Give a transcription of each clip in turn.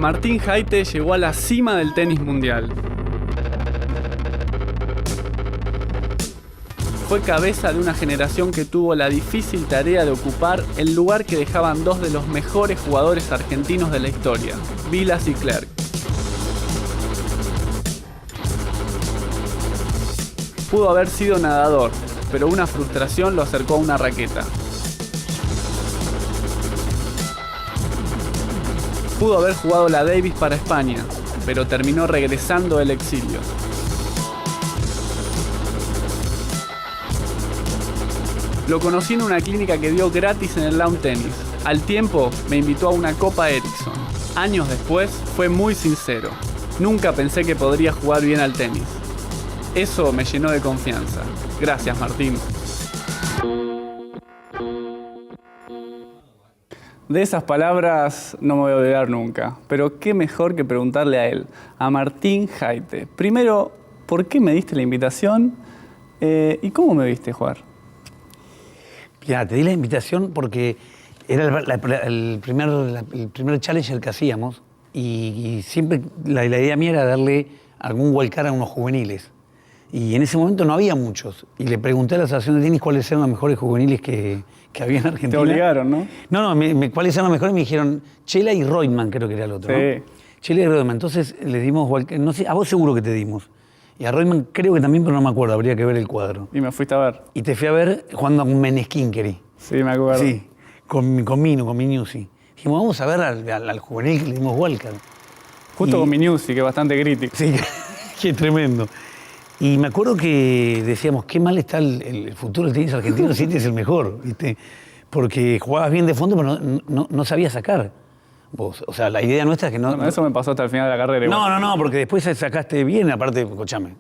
Martín Jaite llegó a la cima del tenis mundial. Fue cabeza de una generación que tuvo la difícil tarea de ocupar el lugar que dejaban dos de los mejores jugadores argentinos de la historia, Vilas y Clerc. Pudo haber sido nadador, pero una frustración lo acercó a una raqueta. Pudo haber jugado la Davis para España, pero terminó regresando del exilio. Lo conocí en una clínica que dio gratis en el lawn tennis. Al tiempo, me invitó a una Copa Ericsson. Años después, fue muy sincero. Nunca pensé que podría jugar bien al tenis. Eso me llenó de confianza. Gracias, Martín. De esas palabras no me voy a olvidar nunca, pero qué mejor que preguntarle a él, a Martín Jaite. Primero, ¿por qué me diste la invitación? ¿Y cómo me viste jugar? Ya, te di la invitación porque era el primer challenge que hacíamos y siempre la idea mía era darle algún wildcard a unos juveniles. Y en ese momento no había muchos. Y le pregunté a la asociación de tenis cuáles eran los mejores juveniles que había en Argentina. Te obligaron, ¿no? No, cuáles eran los mejores. Me dijeron Chela y Reutemann, creo que era el otro, Sí. ¿no? Chela y Reutemann. Entonces le dimos, no sé, a vos seguro que te dimos. Y a Reutemann creo que también, pero no me acuerdo, habría que ver el cuadro. Y me fuiste a ver. Y te fui a ver jugando con Meneskinkery. Sí, me acuerdo. Sí, con Minucci. Dijimos, vamos a ver al juvenil que le dimos wildcard. Justo con Minucci, que es bastante crítico. Sí, qué tremendo. Y me acuerdo que decíamos, qué mal está el futuro del tenis argentino si este es el mejor, ¿viste? Porque jugabas bien de fondo, pero no sabías sacar vos. O sea, la idea nuestra es que no... Bueno, eso me pasó hasta el final de la carrera. Igual. No, porque después sacaste bien, aparte, escuchame.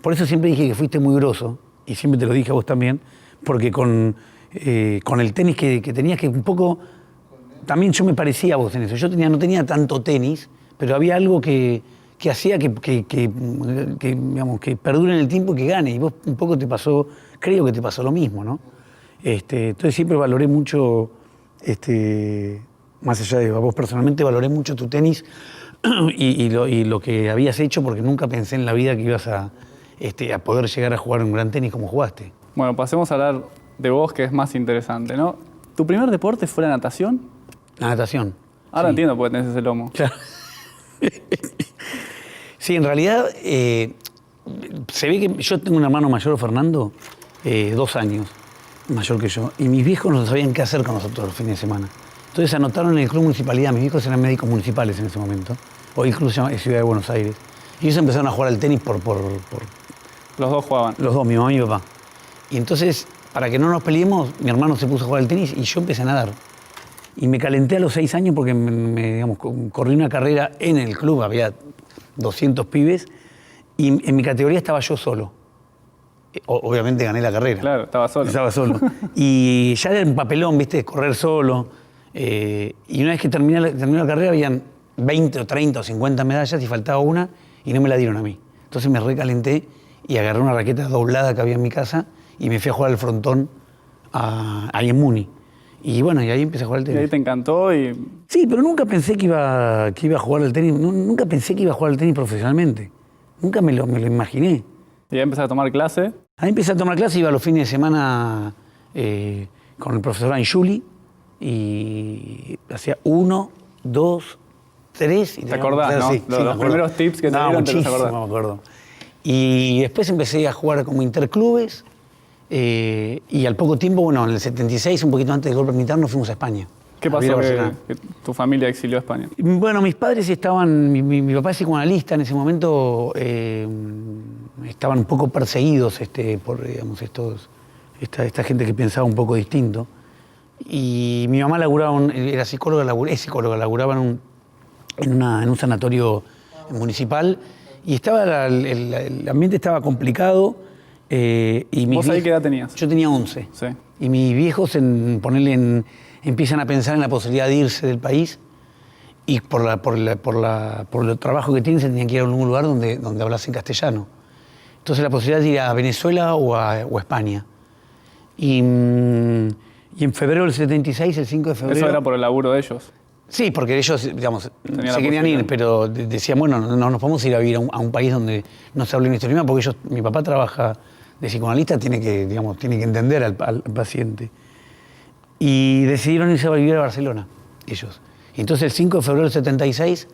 Por eso siempre dije que fuiste muy groso, y siempre te lo dije a vos también, porque con el tenis que tenías que un poco... También yo me parecía a vos en eso. Yo no tenía tanto tenis, pero había algo que hacía digamos, que perdure en el tiempo y que gane. Y vos un poco te pasó, creo que te pasó lo mismo, ¿no? Entonces siempre valoré mucho, más allá de vos personalmente, valoré mucho tu tenis y lo que habías hecho, porque nunca pensé en la vida que ibas a poder llegar a jugar un gran tenis como jugaste. Bueno, pasemos a hablar de vos, que es más interesante, ¿no? ¿Tu primer deporte fue la natación? La natación. Ahora sí. entiendo por qué tenés ese lomo. Claro. Sí, en realidad, se ve que yo tengo un hermano mayor, Fernando, 2 años mayor que yo, y mis viejos no sabían qué hacer con nosotros los fines de semana. Entonces se anotaron en el Club Municipalidad, mis viejos eran médicos municipales en ese momento, hoy el club se llama Ciudad de Buenos Aires, y ellos empezaron a jugar al tenis por... Los dos jugaban. Los dos, mi mamá y mi papá. Y entonces, para que no nos peleemos, mi hermano se puso a jugar al tenis y yo empecé a nadar. Y me calenté a los 6 años porque digamos, corrí una carrera en el club, había 200 pibes, y en mi categoría estaba yo solo. Obviamente gané la carrera. Claro, estaba solo. Estaba solo. Y ya era un papelón, ¿viste? Correr solo. Y una vez que terminó la carrera, habían 20 o 30 o 50 medallas y faltaba una y no me la dieron a mí. Entonces me recalenté y agarré una raqueta doblada que había en mi casa y me fui a jugar al frontón ahí en Muni. Y bueno, y ahí empecé a jugar al tenis. Y ahí te encantó y... Sí, pero nunca pensé que iba a jugar al tenis. Nunca pensé que iba a jugar al tenis profesionalmente. Nunca me lo imaginé. Y ahí empezaste a tomar clase. Ahí empecé a tomar clase, iba los fines de semana con el profesor Anjuli y hacía 1, 2, 3. ¿Te acordás, no? Sí, Los primeros tips que te dieron, te los acordás. No, me acuerdo. Y después empecé a jugar como interclubes y al poco tiempo, bueno, en el 76, un poquito antes del golpe militar, nos fuimos a España. ¿Qué pasó que tu familia exilió a España? Bueno, mis padres estaban, mi papá es psicoanalista, en ese momento estaban un poco perseguidos por, digamos, esta gente que pensaba un poco distinto. Y mi mamá era psicóloga, es psicóloga, laburaba en un sanatorio municipal y el ambiente estaba complicado. ¿Vos ahí qué edad tenías? Yo tenía 11. Sí. Y mis viejos empiezan a pensar en la posibilidad de irse del país y por el trabajo que tienen se tenían que ir a algún lugar donde hablasen castellano. Entonces la posibilidad de ir a Venezuela o a España. Y en febrero del 76, el 5 de febrero... ¿Eso era por el laburo de ellos? Sí, porque ellos, digamos, Tenía se la querían ir, posibilidad. pero decían, bueno, no nos podemos ir a vivir a un país donde no se hable nuestro idioma, porque mi papá trabaja de psicoanalista, tiene que entender al paciente. Y decidieron irse a vivir a Barcelona, ellos. Y entonces el 5 de febrero del 76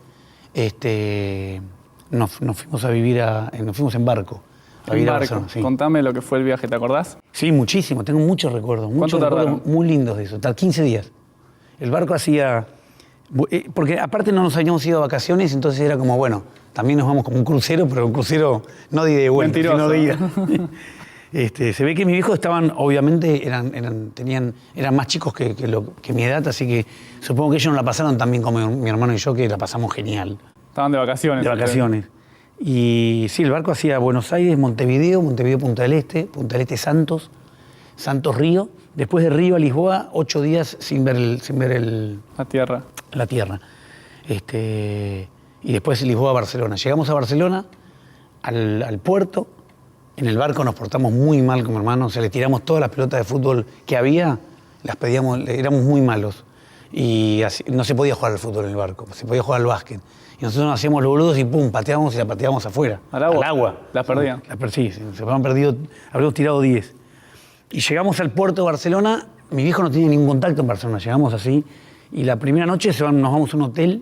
nos fuimos a vivir, nos fuimos en barco. A En vivir a barco. Barcelona, sí. Contame lo que fue el viaje, ¿te acordás? Sí, muchísimo, tengo muchos recuerdos. Muchos tardaron? recuerdos muy lindos de eso, hasta 15 días. El barco hacía... Porque aparte no nos habíamos ido a vacaciones, entonces era como, bueno, también nos vamos como un crucero, pero un crucero no de ida y vuelta, Mentiroso. sino de ida. Se ve que mis viejos estaban, obviamente, eran más chicos que mi edad, así que supongo que ellos no la pasaron tan bien como mi hermano y yo, que la pasamos genial, Estaban de vacaciones. de vacaciones. Y sí, el barco hacía Buenos Aires, Montevideo, Punta del Este Santos, Santos Río. Después de Río a Lisboa, 8 días sin ver La tierra. la tierra. Y después Lisboa a Barcelona. Llegamos a Barcelona, al puerto. En el barco nos portamos muy mal con mi hermano. O sea, le tiramos todas las pelotas de fútbol que había, las pedíamos, éramos muy malos. Y así, no se podía jugar al fútbol en el barco, se podía jugar al básquet. Y nosotros nos hacíamos los boludos y pum, pateábamos y la pateábamos afuera. ¿Al agua? Al agua. ¿Las perdían? Sí, se habían perdido, habíamos tirado 10. Y llegamos al puerto de Barcelona, mi viejo no tenía ningún contacto en Barcelona, llegamos así, y la primera noche nos vamos a un hotel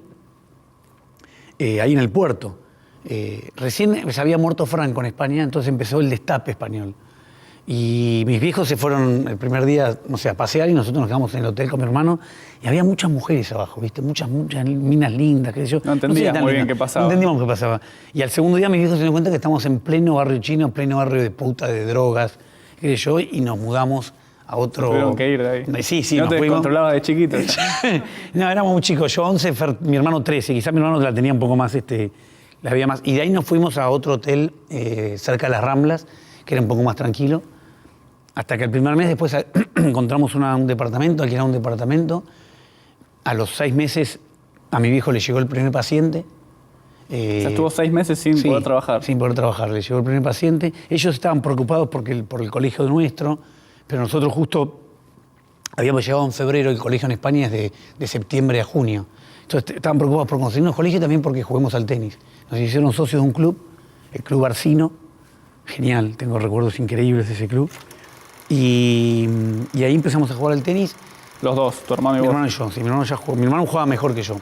ahí en el puerto. Recién se había muerto Franco en España, entonces empezó el destape español. Y mis viejos se fueron el primer día, no sé, a pasear y nosotros nos quedamos en el hotel con mi hermano y había muchas mujeres abajo, ¿viste? Muchas minas lindas, qué sé yo. No entendías tan muy bien lindas. qué pasaba. No entendíamos qué pasaba. Y al segundo día mis viejos se dieron cuenta que estamos en pleno barrio chino, pleno barrio de puta, de drogas, qué sé yo, y nos mudamos a otro... Tuvieron que ir de ahí. Sí, No nos te fuimos. controlaba de chiquito. No, éramos muy chicos. Yo 11, mi hermano 13. Quizás mi hermano la tenía un poco más, la había más. Y de ahí nos fuimos a otro hotel cerca de las Ramblas, que era un poco más tranquilo. Hasta que el primer mes después encontramos un departamento, alquilamos un departamento. A los 6 meses a mi viejo le llegó el primer paciente. O sea, estuvo 6 meses sin poder trabajar. Sin poder trabajar, le llegó el primer paciente. Ellos estaban preocupados por el colegio nuestro, pero nosotros justo habíamos llegado en febrero, el colegio en España es de septiembre a junio. Entonces estaban preocupados por conseguirnos colegio y también porque juguemos al tenis. Nos hicieron socios de un club, el Club Barcino. Genial, tengo recuerdos increíbles de ese club. Y ahí empezamos a jugar al tenis. Los dos, tu hermano y Mi vos. hermano y yo, sí, mi hermano ya jugó. Mi hermano jugaba mejor que yo.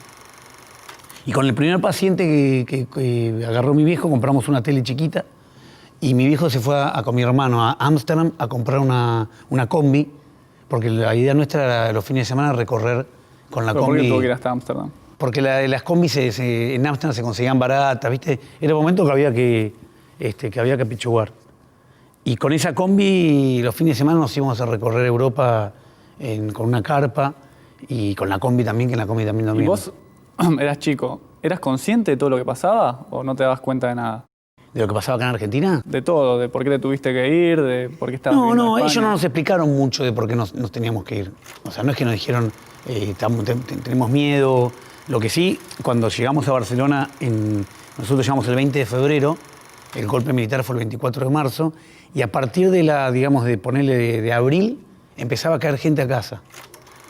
Y con el primer paciente que agarró mi viejo, compramos una tele chiquita. Y mi viejo se fue con mi hermano a Ámsterdam a comprar una combi, porque la idea nuestra era los fines de semana recorrer con la ¿Pero combi. por qué tuvo que ir hasta Ámsterdam? Porque las combis en Ámsterdam se conseguían baratas, ¿viste? Era un momento que había que apichugar. Y con esa combi, los fines de semana nos íbamos a recorrer Europa con una carpa y con la combi también, que en la combi también ¿Y dormíamos. vos eras chico? ¿Eras consciente de todo lo que pasaba o no te dabas cuenta de nada? ¿De lo que pasaba acá en Argentina? De todo, de por qué te tuviste que ir, de por qué estabas No, viviendo en ellos España. no nos explicaron mucho de por qué nos teníamos que ir. O sea, no es que nos dijeron, tenemos miedo. Lo que sí, cuando llegamos a Barcelona, nosotros llegamos el 20 de febrero, el golpe militar fue el 24 de marzo, y a partir de abril, empezaba a caer gente a casa.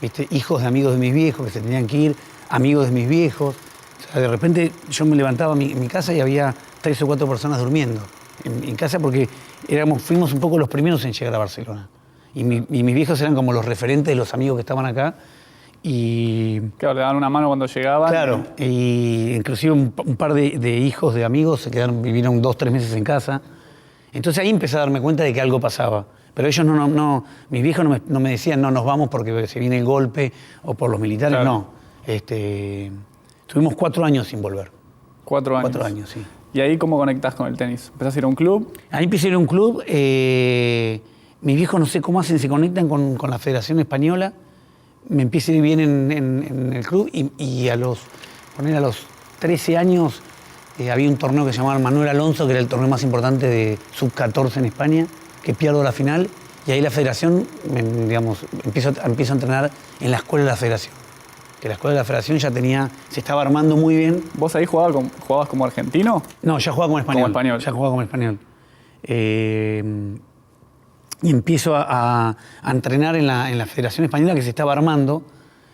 ¿Viste? Hijos de amigos de mis viejos que se tenían que ir, amigos de mis viejos. O sea, de repente yo me levantaba en mi casa y había 3 o 4 personas durmiendo en casa porque fuimos un poco los primeros en llegar a Barcelona. Y mis viejos eran como los referentes de los amigos que estaban acá. Y Claro, le daban una mano cuando llegaban. claro, y inclusive un par de hijos de amigos vivieron 2 o 3 meses en casa. Entonces ahí empecé a darme cuenta de que algo pasaba. Pero ellos mis viejos no me decían, no nos vamos porque se viene el golpe o por los militares, Claro. no. Tuvimos 4 años sin volver. 4 años. 4 años, sí. ¿Y ahí cómo conectás con el tenis? ¿Empezás a ir a un club? Ahí empecé a ir a un club. Mis viejos no sé cómo hacen, se conectan con la Federación Española. Me empieza a ir bien en el club y a los 13 años había un torneo que se llamaba Manuel Alonso, que era el torneo más importante de sub-14 en España, que pierdo la final. Y ahí la Federación, empiezo a entrenar en la escuela de la Federación. Que la escuela de la Federación se estaba armando muy bien. ¿Vos ahí jugabas como argentino? No, ya jugaba como español. Como español. Ya jugaba como español. Y empiezo a entrenar en la Federación Española que se estaba armando.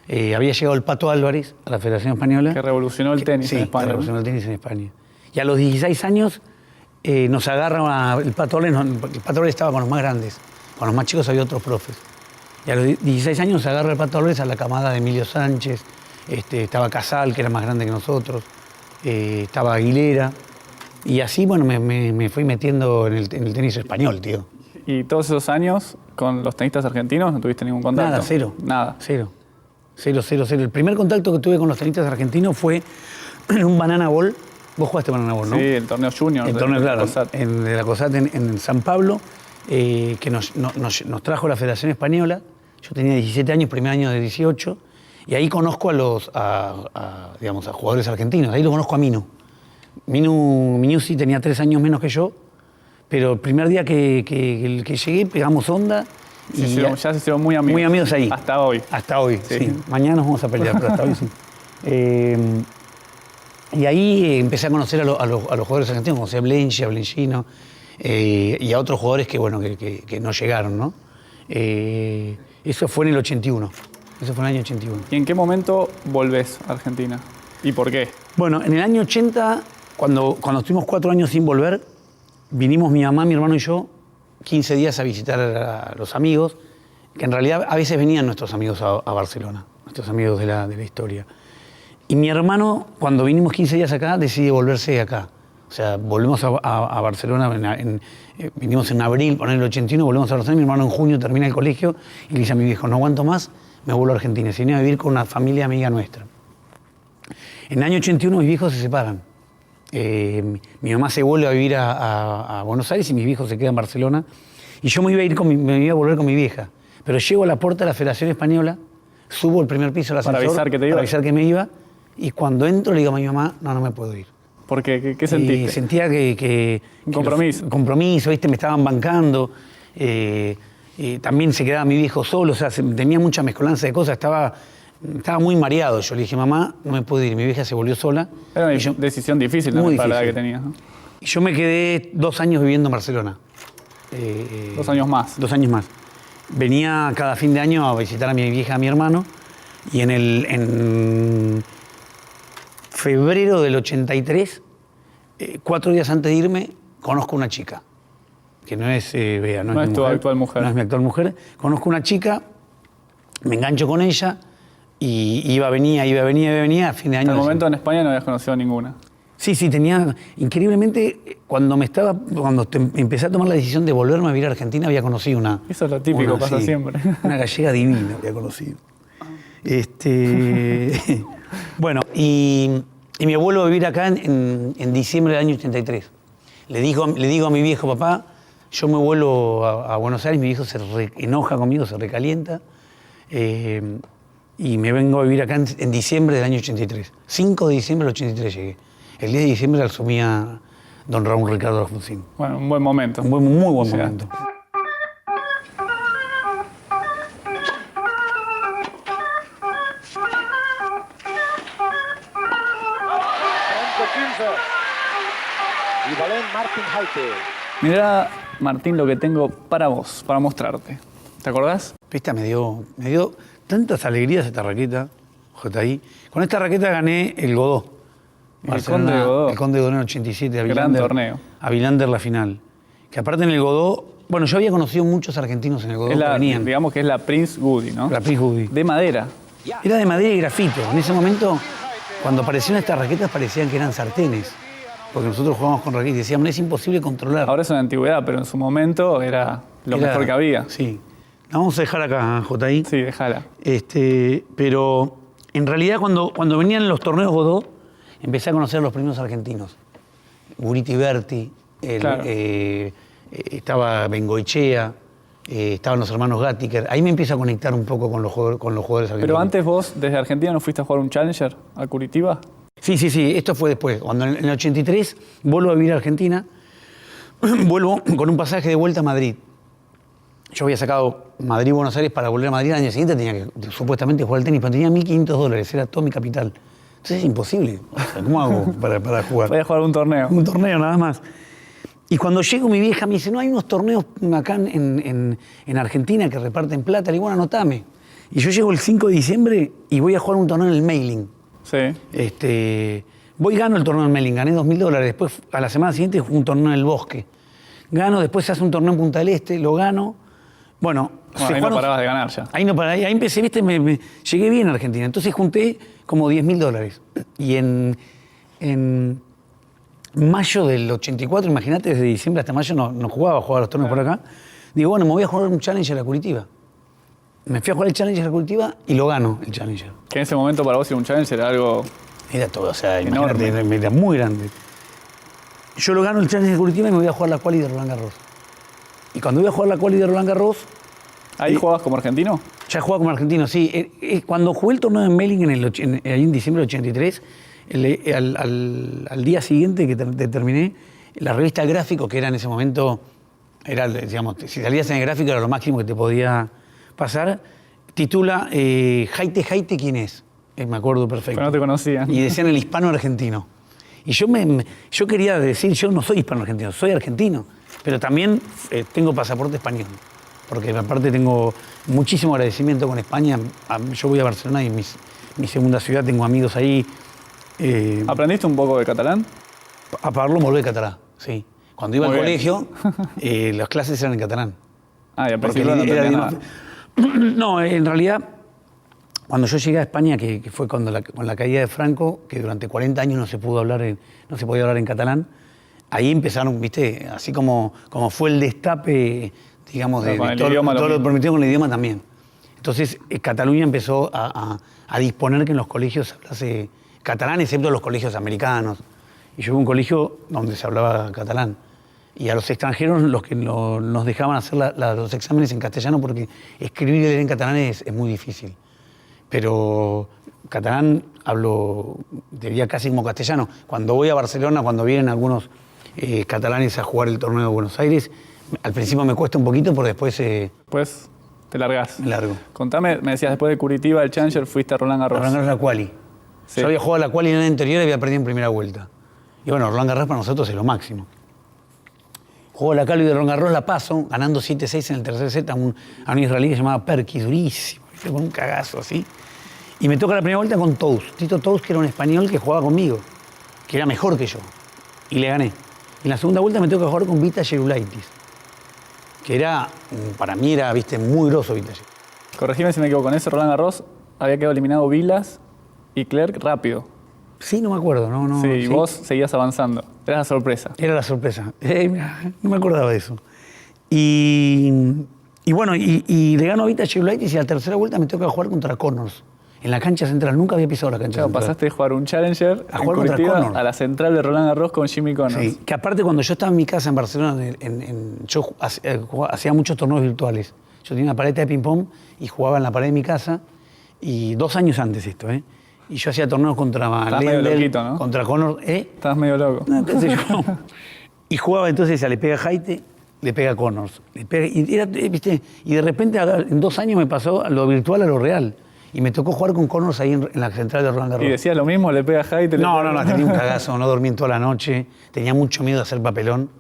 Había llegado el Pato Álvarez a la Federación Española. Que revolucionó el tenis Sí, en España. que revolucionó el tenis en España. Y a los 16 años nos agarra el Pato Álvarez. El Pato Álvarez estaba con los más grandes. Con los más chicos había otros profes. Y a los 16 años nos agarra el Pato Álvarez a la camada de Emilio Sánchez. Estaba Casal, que era más grande que nosotros. Estaba Aguilera. Y así, bueno, me fui metiendo en el tenis español, tío. ¿Y todos esos años con los tenistas argentinos no tuviste ningún contacto? Nada, cero. Nada. Cero. El primer contacto que tuve con los tenistas argentinos fue en un Banana Ball. Vos jugaste Banana Ball, ¿no? Sí, el torneo junior. El torneo, claro, COSAT. de la COSAT en San Pablo, que nos trajo la Federación Española. Yo tenía 17 años, primer año de 18, y ahí conozco a jugadores argentinos. Ahí lo conozco a Minu. Minu sí tenía 3 años menos que yo, pero el primer día que llegué pegamos onda. Ya se hicieron muy amigos. Muy amigos ahí. Hasta hoy. Hasta hoy, Sí. sí. Mañana nos vamos a pelear, pero hasta hoy sí. Y ahí empecé a conocer a los jugadores argentinos, conocí a Blenchi, a Blenchino, y a otros jugadores que no llegaron, ¿no? Eso fue en el 81. Eso fue en el año 81. ¿Y en qué momento volvés a Argentina? ¿Y por qué? Bueno, en el año 80, cuando estuvimos 4 años sin volver, vinimos mi mamá, mi hermano y yo 15 días a visitar a los amigos, que en realidad a veces venían nuestros amigos a Barcelona, nuestros amigos de la historia. Y mi hermano, cuando vinimos 15 días acá, decide volverse acá. O sea, volvemos a Barcelona, vinimos en abril, en el 81, volvemos a Barcelona, mi hermano en junio termina el colegio y le dice a mi viejo, no aguanto más, me vuelvo a Argentina. Y se viene a vivir con una familia amiga nuestra. En el año 81 mis viejos se separan. Mi mamá se vuelve a vivir a Buenos Aires y mis viejos se quedan en Barcelona. Y yo me iba a volver con mi vieja. Pero llego a la puerta de la Federación Española, subo el primer piso del ascensor. Para avisar que te ibas. Para avisar que me iba. Y cuando entro le digo a mi mamá, no me puedo ir. ¿Por qué? ¿Qué sentiste? Y sentía Un compromiso. Compromiso, ¿viste? Me estaban bancando. También se quedaba mi viejo solo. O sea, tenía mucha mezcolanza de cosas. Estaba muy mareado. Yo le dije, mamá, no me puedo ir. Mi vieja se volvió sola. Era una decisión difícil también para la edad que tenías, ¿no? Y yo me quedé 2 años viviendo en Barcelona. 2 años más. 2 años más. Venía cada fin de año a visitar a mi vieja, a mi hermano. Y en febrero del 83, 4 días antes de irme, conozco una chica. Que no es Bea, No es tu actual mujer. No es mi actual mujer. Conozco una chica, me engancho con ella. Y iba, venía, a fin de año. Hasta el momento en España no habías conocido ninguna. Sí, tenía, increíblemente, cuando empecé a tomar la decisión de volverme a vivir a Argentina, había conocido una... Eso es lo típico, pasa siempre. Una gallega divina había conocido. Bueno, y me vuelvo a vivir acá en diciembre del año 83. Le digo a mi viejo, papá, yo me vuelvo a Buenos Aires, mi viejo se enoja conmigo, se recalienta. Y me vengo a vivir acá en diciembre del año 83. 5 de diciembre del 83 llegué. El 10 de diciembre asumía don Raúl Ricardo Alfonsín. Bueno, un buen momento. Un muy buen momento. Y Valent Martin Haite. Mirá, Martín, lo que tengo para vos, para mostrarte. ¿Te acordás? Esta me dio tantas alegrías esta raqueta, JI. Con esta raqueta gané el Godó. El Conde de Godó. El Conde de Godó en el 87. A Gran Vilander, torneo. A Vilander la final. Que aparte en el Godó, bueno, yo había conocido muchos argentinos en el Godó que venían. Digamos que es la Prince Goody, ¿no? La Prince Goody. De madera. Era de madera y grafito. En ese momento, cuando aparecieron estas raquetas, parecían que eran sartenes. Porque nosotros jugábamos con raquetas y decíamos, es imposible controlar. Ahora es una antigüedad, pero en su momento era lo mejor que había. Sí. La vamos a dejar acá, JI. Sí, déjala. Pero en realidad cuando venían los torneos Godó, empecé a conocer a los primeros argentinos. Guriti Berti, Claro. estaba Bengoechea, estaban los hermanos Gattiker. Ahí me empiezo a conectar un poco con los jugadores argentinos. Pero antes vos, desde Argentina, ¿no fuiste a jugar un Challenger a Curitiba? Sí, esto fue después. Cuando en el 83 vuelvo a vivir a Argentina, vuelvo con un pasaje de vuelta a Madrid. Yo había sacado Madrid-Buenos Aires para volver a Madrid. Al año siguiente tenía que supuestamente jugar al tenis, pero tenía $1.500, era todo mi capital. Entonces es imposible. O sea, ¿cómo hago para jugar? Podías jugar un torneo. Un torneo nada más. Y cuando llego mi vieja me dice, no, hay unos torneos acá en Argentina que reparten plata. Le digo, bueno, anotame. Y yo llego el 5 de diciembre y voy a jugar un torneo en el Mailing. Sí. Voy y gano el torneo en Mailing, gané $2.000. Después, a la semana siguiente, jugué un torneo en el Bosque. Gano, después se hace un torneo en Punta del Este, lo gano. Bueno, Ahí no parabas de ganar ya. Ahí no paraba, ahí empecé, viste, llegué bien a Argentina. Entonces junté como $10.000. Y en mayo del 84, imagínate, desde diciembre hasta mayo no jugaba los torneos por acá. Digo, bueno, me voy a jugar un Challenger a Curitiba. Me fui a jugar el Challenger a Curitiba y lo gano, el Challenger. Que en ese momento para vos ir a un Challenger era algo... Era todo, o sea, enorme. imagínate, era muy grande. Yo lo gano el Challenger de Curitiba y me voy a jugar la quali de Roland Garros. Y cuando voy a jugar la quali de Roland Garros... ¿Ahí jugabas como argentino? Ya jugaba como argentino, sí. Cuando jugué el torneo en Mailing ahí en diciembre del 83, al día siguiente que terminé, la revista Gráfico, que era en ese momento, era, digamos, si salías en el gráfico era lo máximo que te podía pasar, titula Jaite Jaite, ¿quién es? Me acuerdo perfecto. Pero no te conocían. Y decían el hispano argentino. Y yo quería decir, yo no soy hispano argentino, soy argentino, pero también tengo pasaporte español. Porque aparte tengo muchísimo agradecimiento con España. Yo voy a Barcelona y mi segunda ciudad, tengo amigos ahí. ¿Aprendiste un poco de catalán? A Pablo Molvé catalán, sí. Cuando iba Muy al bien. colegio, las clases eran en catalán. Ah, y al Porque principio no era entendías nada. No, en realidad, cuando yo llegué a España, que fue con la caída de Franco, que durante 40 años no se podía hablar en catalán, ahí empezaron, viste, así como fue el destape, digamos, Pero con de el todo idioma lo mismo. permitido con el idioma también. Entonces, Cataluña empezó a disponer que en los colegios hablase catalán, excepto los colegios americanos. Y yo iba a un colegio donde se hablaba catalán. Y a los extranjeros nos dejaban hacer los exámenes en castellano porque escribir y leer en catalán es muy difícil. Pero catalán hablo, diría casi como castellano. Cuando voy a Barcelona, cuando vienen algunos catalanes a jugar el torneo de Buenos Aires, al principio me cuesta un poquito, pero después Pues te largás. me largo. Contame, me decías después de Curitiba, el Challenger, fuiste a Roland Garros. Roland Garros la quali. Sí. Yo había jugado la quali en el anterior y había perdido en primera vuelta. Y bueno, Roland Garros para nosotros es lo máximo. Juego la quali de Roland Garros, la paso, ganando 7-6 en el tercer set a un israelí que se llamaba Perky, durísimo, ¿viste? Con un cagazo así. Y me toca la primera vuelta con Tous. Tito Tous, que era un español que jugaba conmigo, que era mejor que yo. Y le gané. En la segunda vuelta me toca jugar con Vita Gerulaitis, que era, para mí era, viste, muy grosso Vita. Corregime si me equivoco, con ese Roland Garros había quedado eliminado Vilas y Clerc rápido. Sí, no me acuerdo, no. Sí, y vos seguías avanzando. Era la sorpresa. Era la sorpresa. Mirá, no me acordaba de eso. Y bueno, y le gano a Vita Gerulaitis y a la tercera vuelta me toca jugar contra Connors. En la cancha central, nunca había pisado la cancha Claro, central. pasaste de jugar un Challenger A en jugar contra Curitiba Connors. a la central de Roland Garros con Jimmy Connors. Sí, que aparte cuando yo estaba en mi casa en Barcelona, yo hacía muchos torneos virtuales. Yo tenía una pared de ping-pong y jugaba en la pared de mi casa, y 2 años antes esto, ¿eh? Y yo hacía torneos contra Estás medio Lendl, loquito, ¿no? contra Connors, Estabas medio loco. No, qué sé yo. Y jugaba entonces, le pega a Jaite, le pega a Connors. ¿Viste? Y de repente en 2 años me pasó lo virtual a lo real. Y me tocó jugar con Connors ahí en la central de Roland Garros. Y decías lo mismo, le pega a Jaite. No, tenía un cagazo, no dormí en toda la noche, tenía mucho miedo de hacer papelón.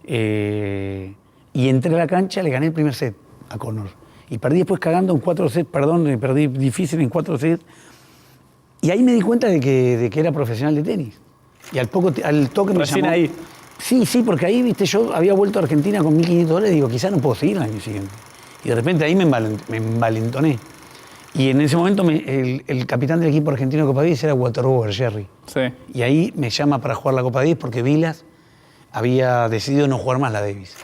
Y entré a la cancha, le gané el primer set a Connors. Y perdí después cagando en 4 sets, perdí difícil en 4 sets. Y ahí me di cuenta de que era profesional de tenis. Y al toque me Recién llamó. ahí. Sí, porque ahí, viste, yo había vuelto a Argentina con $1.500 y digo, quizás no puedo seguir el año siguiente. Y de repente ahí me envalentoné. Y en ese momento el capitán del equipo argentino de Copa Davis era Walter Jerry. Sí. Y ahí me llama para jugar la Copa Davis porque Vilas había decidido no jugar más la Davis.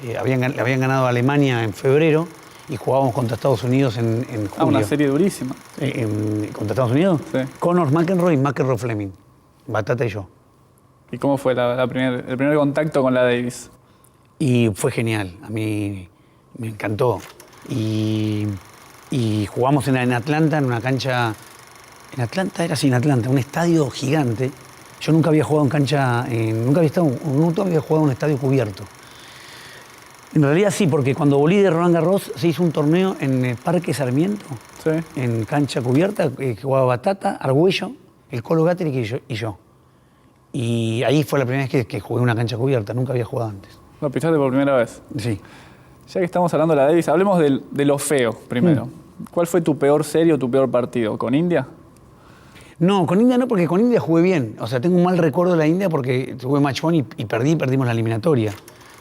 Le habían ganado a Alemania en febrero y jugábamos contra Estados Unidos en julio. Ah, una serie durísima. ¿Contra Estados Unidos? Sí. Connors McEnroe y McEnroe Fleming. Batata y yo. ¿Y cómo fue el primer contacto con la Davis? Y fue genial, a mí me encantó. Y jugamos en Atlanta, en una cancha... En Atlanta era sin Atlanta, un estadio gigante. Yo nunca había jugado en cancha... nunca había jugado en un estadio cubierto. En realidad sí, porque cuando volví de Roland Garros se hizo un torneo en el Parque Sarmiento, Sí. en cancha cubierta, que jugaba Batata, Argüello, el Colo Gaterick y yo. Y ahí fue la primera vez que jugué una cancha cubierta, nunca había jugado antes. Lo pisaste por primera vez. Sí. Ya que estamos hablando de la Davis, hablemos de lo feo primero. ¿Cuál fue tu peor serie o tu peor partido? ¿Con India? No, con India no, porque con India jugué bien. O sea, tengo un mal recuerdo de la India porque jugué match point y perdimos la eliminatoria.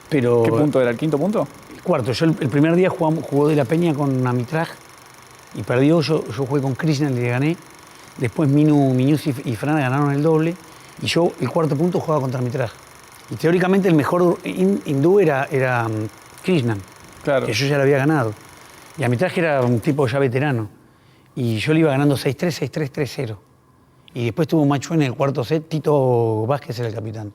Pero ¿Qué punto era? ¿El quinto punto? cuarto. Yo el primer día jugó De La Peña con Amitraj y perdió. Yo jugué con Krishna y le gané. Después Minus y Fran ganaron el doble. Y yo el cuarto punto jugaba contra Amitraj. Y teóricamente el mejor hindú era Krishnan, Claro. que yo ya lo había ganado. Y Amitraj era un tipo ya veterano. Y yo le iba ganando 6-3, 6-3, 3-0. Y después tuvo un match en el cuarto set, Tito Vázquez era el capitán.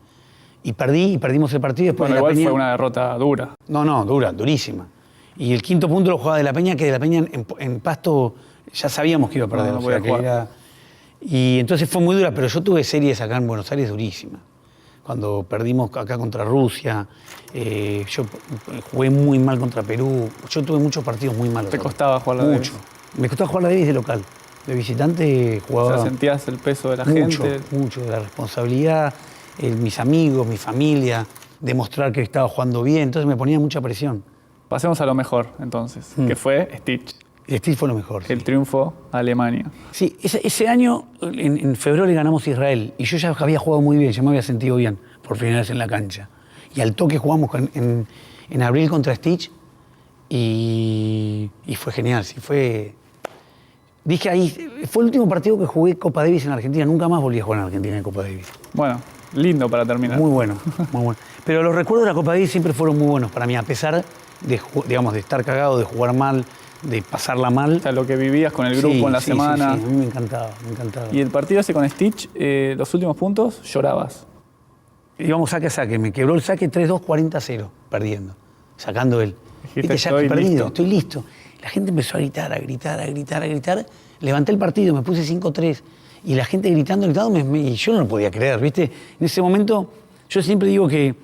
Y perdimos el partido. Después Bueno, De La igual Peña, fue una derrota dura. No, durísima. Y el quinto punto lo jugaba De La Peña, que De La Peña en pasto ya sabíamos que iba a perder. No o podía sea, que jugar. era... Y entonces fue muy dura, pero yo tuve series acá en Buenos Aires durísimas. Cuando perdimos acá contra Rusia, yo jugué muy mal contra Perú. Yo tuve muchos partidos muy malos. ¿Te acá. costaba jugar la Mucho. Davis? Me costaba jugar la Davis de local. De visitante O jugaba sea, sentías el peso de la mucho, gente. mucho. De la responsabilidad, mis amigos, mi familia, demostrar que estaba jugando bien. Entonces me ponía mucha presión. Pasemos a lo mejor, entonces, que fue Stitch, Y Steve fue lo mejor. el Sí, triunfo a Alemania. sí ese año, en febrero le ganamos a Israel. Y yo ya había jugado muy bien, ya me había sentido bien por primera vez en la cancha. Y al toque jugamos en abril contra Stitch y fue genial. Sí, dije ahí, fue el último partido que jugué Copa Davis en Argentina. Nunca más volví a jugar en Argentina en Copa Davis. Bueno, lindo para terminar. Muy bueno, muy bueno. Pero los recuerdos de la Copa Davis siempre fueron muy buenos para mí, a pesar de, digamos, de estar cagado, de jugar mal, de pasarla mal. O sea, lo que vivías con el grupo Sí, en la sí, semana. Sí, sí, a mí me encantaba, me encantaba. Y el partido ese con Stitch, los últimos puntos, llorabas. Íbamos saque a saque, me quebró el saque 3-2, 40-0, perdiendo, sacando él. Dijiste, Viste, ya estoy estoy perdido, listo. estoy listo. La gente empezó a gritar, a gritar, a gritar, a gritar. Levanté el partido, me puse 5-3. Y la gente gritando, gritando, y yo no lo podía creer, ¿viste? En ese momento, yo siempre digo que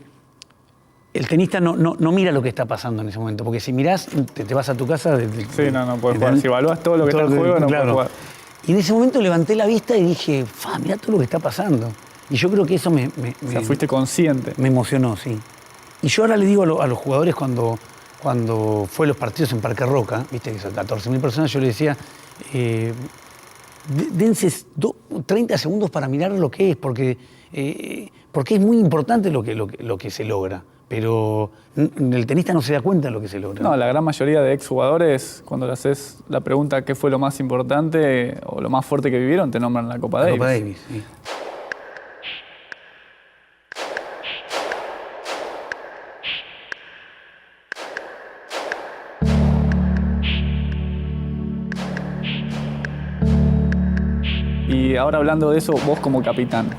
el tenista no mira lo que está pasando en ese momento, porque si mirás, te vas a tu casa. Sí, no puedes jugar. Si evaluás todo lo que está en juego, no puedes jugar. Y en ese momento levanté la vista y dije, mirá todo lo que está pasando. Y yo creo que eso O sea, fuiste consciente. me emocionó, sí. Y yo ahora le digo a los jugadores cuando fue los partidos en Parque Roca, viste que son 14.000 personas, yo les decía, dense 30 segundos para mirar lo que es, porque es muy importante lo que se logra. Pero el tenista no se da cuenta de lo que se logra. No, la gran mayoría de exjugadores, cuando le haces la pregunta qué fue lo más importante o lo más fuerte que vivieron, te nombran la Copa La Davis. Copa Davis, sí. Y ahora hablando de eso, vos como capitán,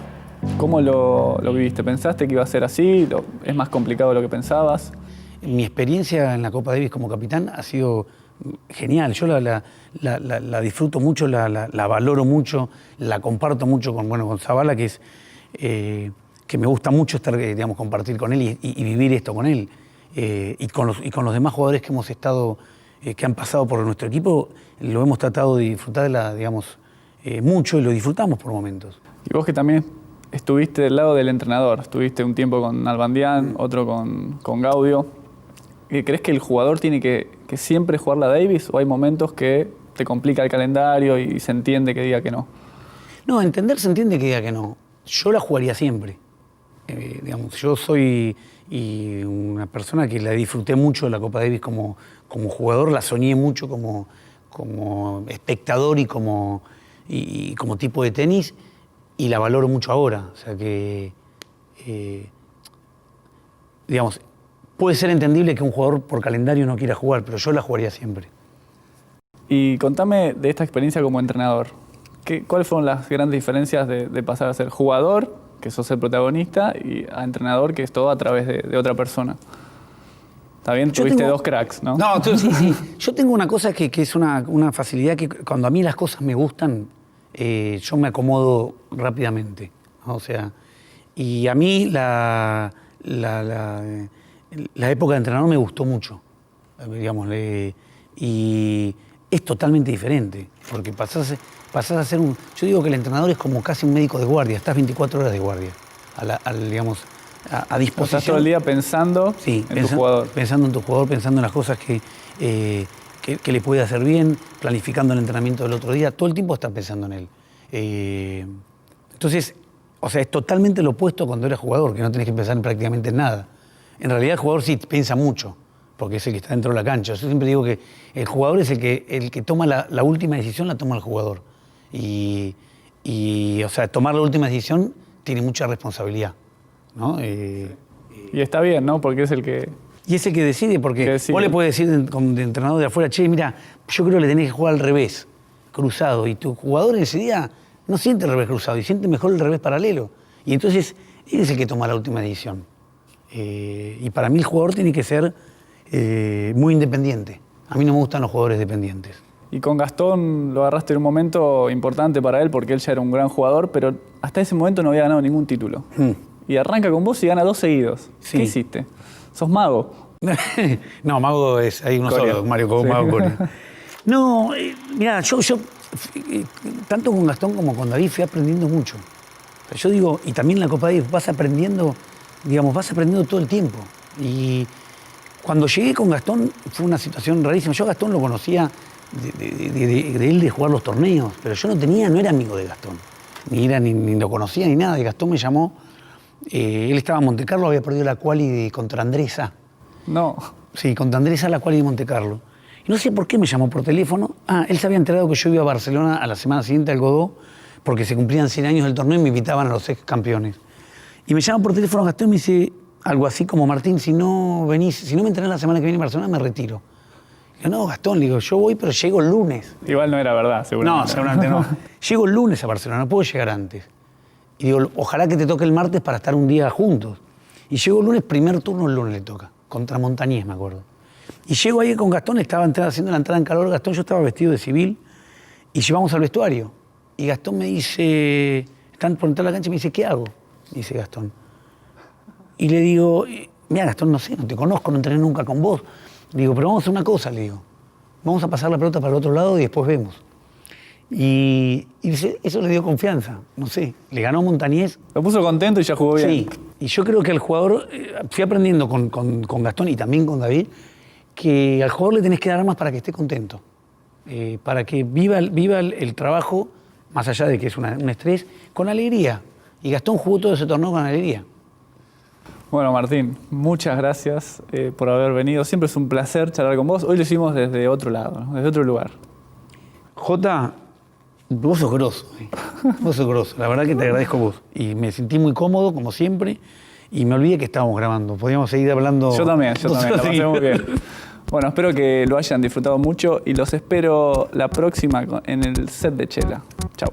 ¿cómo lo viviste? ¿Pensaste que iba a ser así? ¿Es más complicado de lo que pensabas? Mi experiencia en la Copa Davis como capitán ha sido genial. Yo la disfruto mucho, la valoro mucho, la comparto mucho con Zabala, que me gusta mucho estar, digamos, compartir con él y vivir esto con él. Y con los demás jugadores que hemos estado, que han pasado por nuestro equipo, lo hemos tratado de disfrutar, digamos, mucho y lo disfrutamos por momentos. Y vos que también estuviste del lado del entrenador, estuviste un tiempo con Nalbandián, otro con Gaudio. ¿Crees que el jugador tiene que siempre jugar la Davis o hay momentos que te complica el calendario y se entiende que diga que no? No, entender se entiende que diga que no. Yo la jugaría siempre. Digamos, yo soy una persona que la disfruté mucho la Copa Davis como jugador, la soñé mucho como espectador y como tipo de tenis y la valoro mucho ahora. O sea que, digamos, puede ser entendible que un jugador por calendario no quiera jugar, pero yo la jugaría siempre. Y contame de esta experiencia como entrenador. ¿Cuáles fueron las grandes diferencias de pasar a ser jugador, que sos el protagonista, y a entrenador, que es todo a través de otra persona? Está bien, tuviste dos cracks, ¿no? No, sí. Yo tengo una cosa que es una facilidad que cuando a mí las cosas me gustan, yo me acomodo rápidamente, ¿no? O sea, y a mí la época de entrenador me gustó mucho, digamos, y es totalmente diferente, porque pasás a ser yo digo que el entrenador es como casi un médico de guardia, estás 24 horas de guardia, digamos, a disposición. Estás todo el día pensando en tu jugador. Pensando en tu jugador, pensando en las cosas qué le puede hacer bien, planificando el entrenamiento del otro día. Todo el tiempo estás pensando en él. Entonces, o sea, es totalmente lo opuesto cuando eres jugador, que no tenés que pensar en prácticamente nada. En realidad el jugador sí piensa mucho, porque es el que está dentro de la cancha. Yo siempre digo que el jugador es el que toma la última decisión, la toma el jugador. Y, o sea, tomar la última decisión tiene mucha responsabilidad, ¿no? Y está bien, ¿no? Porque es el que... Y es el que decide, porque vos le podés decir como de entrenador de afuera, che, mira, yo creo que le tenés que jugar al revés, cruzado, y tu jugador en ese día no siente el revés cruzado y siente mejor el revés paralelo. Y entonces él es el que toma la última decisión. Y para mí el jugador tiene que ser muy independiente. A mí no me gustan los jugadores dependientes. Y con Gastón lo agarraste en un momento importante para él porque él ya era un gran jugador, pero hasta ese momento no había ganado ningún título. Y arranca con vos y gana 2 seguidos. Sí. ¿Qué hiciste? ¿Sos mago? No, mago es, hay uno Corea. solo, Mario Cobo, Sí. Mago Corea. No, mirá, yo tanto con Gastón como con David fui aprendiendo mucho. O sea, yo digo, y también en la Copa Davis vas aprendiendo, digamos, vas aprendiendo todo el tiempo. Y cuando llegué con Gastón fue una situación rarísima. Yo a Gastón lo conocía de él de jugar los torneos, pero yo no era amigo de Gastón. Ni lo conocía ni nada. Y Gastón me llamó, él estaba en Monte Carlo, había perdido la quali contra Andresa. No. Sí, contra Andresa la quali de Monte Carlo. Y no sé por qué me llamó por teléfono. Él se había enterado que yo iba a Barcelona a la semana siguiente al Godó, porque se cumplían 100 años del torneo y me invitaban a los ex campeones. Y me llama por teléfono Gastón y me dice algo así como, Martín, si no me entrenás la semana que viene en Barcelona, me retiro. Digo, no, Gastón, le digo, yo voy, pero llego el lunes. Igual no era verdad, seguramente. No, seguramente no. Llego el lunes a Barcelona, no puedo llegar antes. Y digo, ojalá que te toque el martes para estar un día juntos. Y llego el lunes, primer turno el lunes le toca, contra Montañés, me acuerdo. Y llego ahí con Gastón, estaba haciendo la entrada en calor Gastón, yo estaba vestido de civil, y llevamos al vestuario. Y Gastón me dice, están por entrar a la cancha y me dice, ¿qué hago? Me dice Gastón. Y le digo, mira Gastón, no sé, no te conozco, no entrené nunca con vos. Le digo, pero vamos a hacer una cosa, le digo. Vamos a pasar la pelota para el otro lado y después vemos. Y dice, eso le dio confianza, no sé. Le ganó Montañés. Lo puso contento y ya jugó bien. Sí, y yo creo que al jugador, fui aprendiendo con Gastón y también con David, que al jugador le tenés que dar armas para que esté contento. Para que viva el trabajo, más allá de que es un estrés, con alegría. Y Gastón jugó todo ese torneo con alegría. Bueno, Martín, muchas gracias por haber venido. Siempre es un placer charlar con vos. Hoy lo hicimos desde otro lado, ¿no? Desde otro lugar. Jota, vos sos grosso. Vos sos grosso. La verdad que te agradezco vos. Y me sentí muy cómodo, como siempre. Y me olvidé que estábamos grabando. Podíamos seguir hablando. Yo también. La pasé muy bien. Bueno, espero que lo hayan disfrutado mucho y los espero la próxima en el set de Chela. Chau.